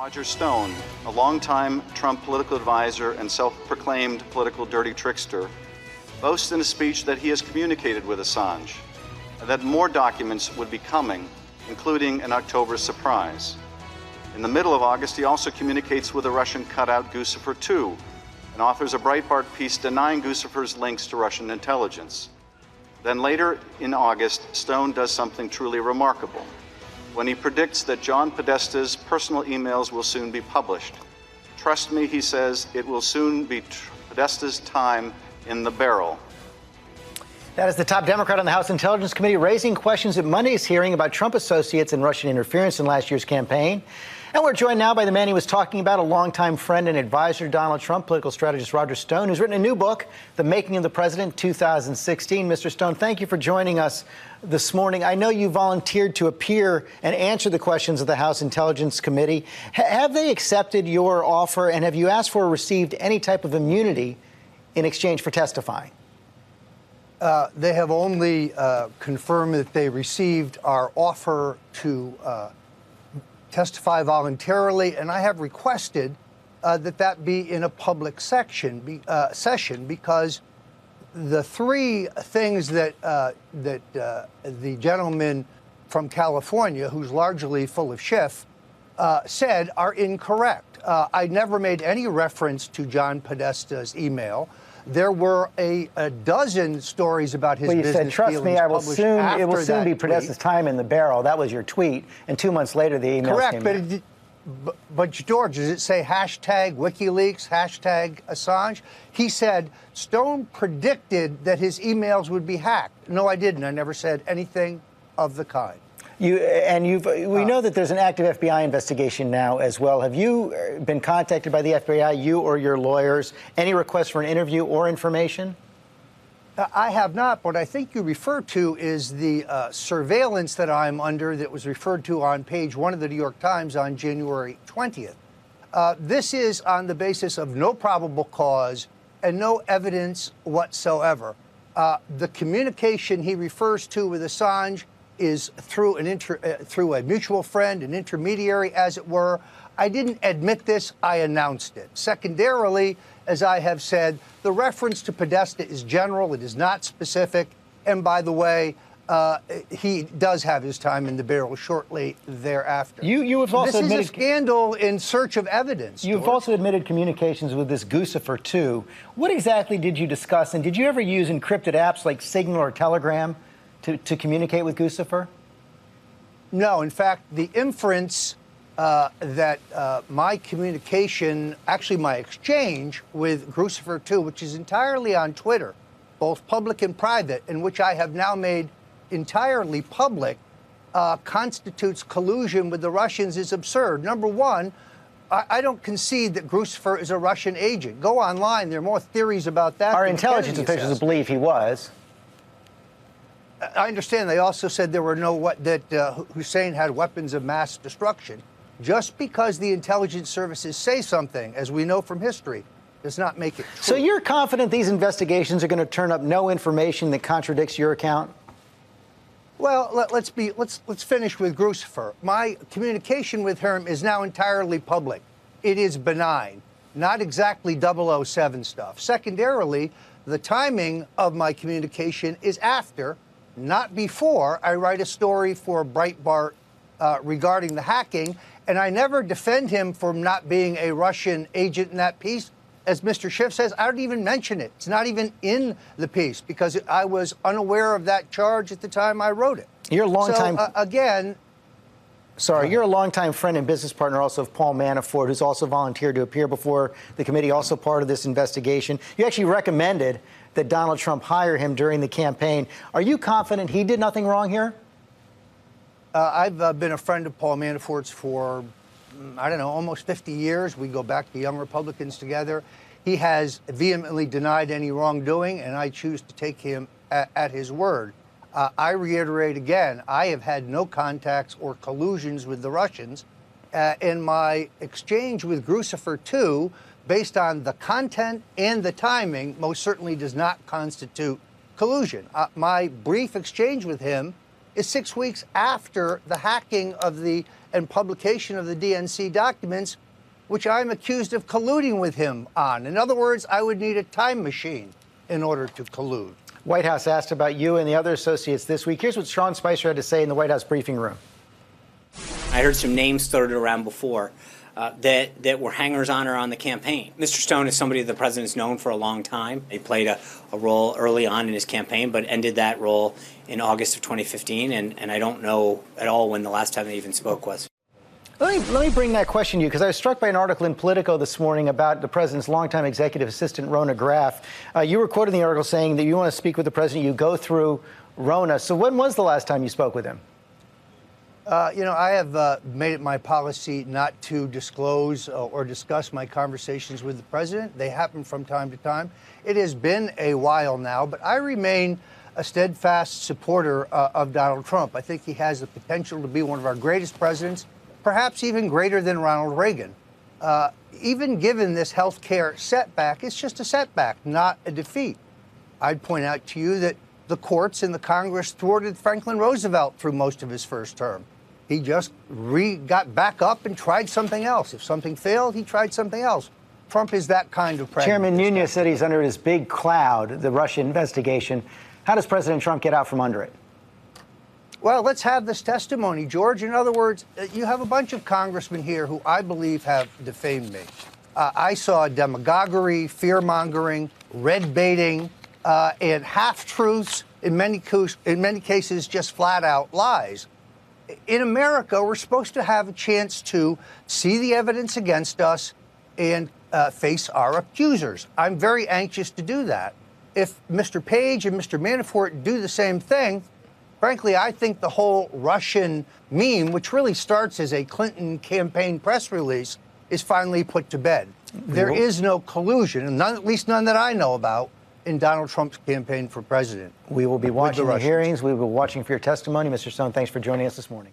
Roger Stone, a longtime Trump political advisor and self-proclaimed political dirty trickster, boasts in a speech that he has communicated with Assange, and that more documents would be coming, including an October surprise. In the middle of August, he also communicates with a Russian cutout Guccifer II, and authors a Breitbart piece denying Guccifer's links to Russian intelligence. Then later in August, Stone does something truly remarkable when he predicts that John Podesta's personal emails will soon be published. Trust me, he says, it will soon be Podesta's time in the barrel. That is the top Democrat on the House Intelligence Committee raising questions at Monday's hearing about Trump associates and Russian interference in last year's campaign. And we're joined now by the man he was talking about, a longtime friend and advisor to Donald Trump, political strategist Roger Stone, who's written a new book, The Making of the President, 2016. Mr. Stone, thank you for joining us this morning. I know you volunteered to appear and answer the questions of the House Intelligence Committee. Have they accepted your offer, and have you asked for or received any type of immunity in exchange for testifying? They have only confirmed that they received our offer to testify voluntarily, and I have requested that be in a public session because the three things that the gentleman from California, who's largely full of schiff, said are incorrect. I never made any reference to John Podesta's email. There were a dozen stories about his business dealings. Well, you said, trust me, it will soon be Podesta's time in the barrel. That was your tweet. And 2 months later, the email came out. But George, does it say hashtag WikiLeaks, hashtag Assange? He said Stone predicted that his emails would be hacked. No, I didn't. I never said anything of the kind. We know that there's an active FBI investigation now as well. Have you been contacted by the FBI, you or your lawyers? Any requests for an interview or information? I have not. What I think you refer to is the surveillance that I'm under that was referred to on page 1 of the New York Times on January 20th. This is on the basis of no probable cause and no evidence whatsoever. The communication he refers to with Assange is through a mutual friend, an intermediary, as it were. I didn't admit this, I announced it. Secondarily, as I have said, the reference to Podesta is general, it is not specific. And by the way, he does have his time in the barrel shortly thereafter. You have also admitted this is a scandal in search of evidence. You've also admitted communications with this Guccifer II. What exactly did you discuss, and did you ever use encrypted apps like Signal or Telegram to communicate with Guccifer? No. In fact, the inference that my communication, actually my exchange with Guccifer II, which is entirely on Twitter, both public and private, and which I have now made entirely public, constitutes collusion with the Russians is absurd. Number one, I don't concede that Guccifer is a Russian agent. Go online. There are more theories about that. Our intelligence officials believe he was. I understand they also said there were that Hussein had weapons of mass destruction. Just because the intelligence services say something, as we know from history, does not make it true. So you're confident these investigations are going to turn up no information that contradicts your account? Well, let's finish with Guccifer. My communication with him is now entirely public. It is benign, not exactly 007 stuff. Secondarily, the timing of my communication is after, not before, I write a story for Breitbart regarding the hacking, and I never defend him for not being a Russian agent in that piece. As Mr. Schiff says, I don't even mention it. It's not even in the piece because I was unaware of that charge at the time I wrote it. You're a longtime... Sorry, you're a longtime friend and business partner also of Paul Manafort, who's also volunteered to appear before the committee, also part of this investigation. You actually recommended that Donald Trump hire him during the campaign. Are you confident he did nothing wrong here? I've been a friend of Paul Manafort's for, I don't know, almost 50 years. We go back to Young Republicans together. He has vehemently denied any wrongdoing, and I choose to take him at his word. I reiterate again, I have had no contacts or collusions with the Russians. In my exchange with Guccifer II, based on the content and the timing, most certainly does not constitute collusion. My brief exchange with him is 6 weeks after the hacking of the and publication of the DNC documents, which I'm accused of colluding with him on. In other words, I would need a time machine in order to collude. White House asked about you and the other associates this week. Here's what Sean Spicer had to say in the White House briefing room. I heard some names floated around before that were hangers-on on the campaign. Mr. Stone is somebody the president's known for a long time. He played a role early on in his campaign, but ended that role in August of 2015, and I don't know at all when the last time they even spoke was. Let me bring that question to you, because I was struck by an article in Politico this morning about the president's longtime executive assistant, Rona Graff. You were quoted in the article saying that you want to speak with the president, you go through Rona. So when was the last time you spoke with him? I have made it my policy not to disclose or discuss my conversations with the president. They happen from time to time. It has been a while now, but I remain a steadfast supporter of Donald Trump. I think he has the potential to be one of our greatest presidents, perhaps even greater than Ronald Reagan. Even given this health care setback, it's just a setback, not a defeat. I'd point out to you that the courts and the Congress thwarted Franklin Roosevelt through most of his first term. He just got back up and tried something else. If something failed, he tried something else. Trump is that kind of president. Chairman Nunes said he's under this big cloud, the Russia investigation. How does President Trump get out from under it? Well, let's have this testimony, George. In other words, you have a bunch of congressmen here who I believe have defamed me. I saw demagoguery, fear-mongering, red-baiting, and half-truths, in many cases, just flat-out lies. In America, we're supposed to have a chance to see the evidence against us and face our accusers. I'm very anxious to do that. If Mr. Page and Mr. Manafort do the same thing, frankly, I think the whole Russian meme, which really starts as a Clinton campaign press release, is finally put to bed. There is no collusion, and at least none that I know about, in Donald Trump's campaign for president. We will be watching the hearings. We will be watching for your testimony. Mr. Stone, thanks for joining us this morning.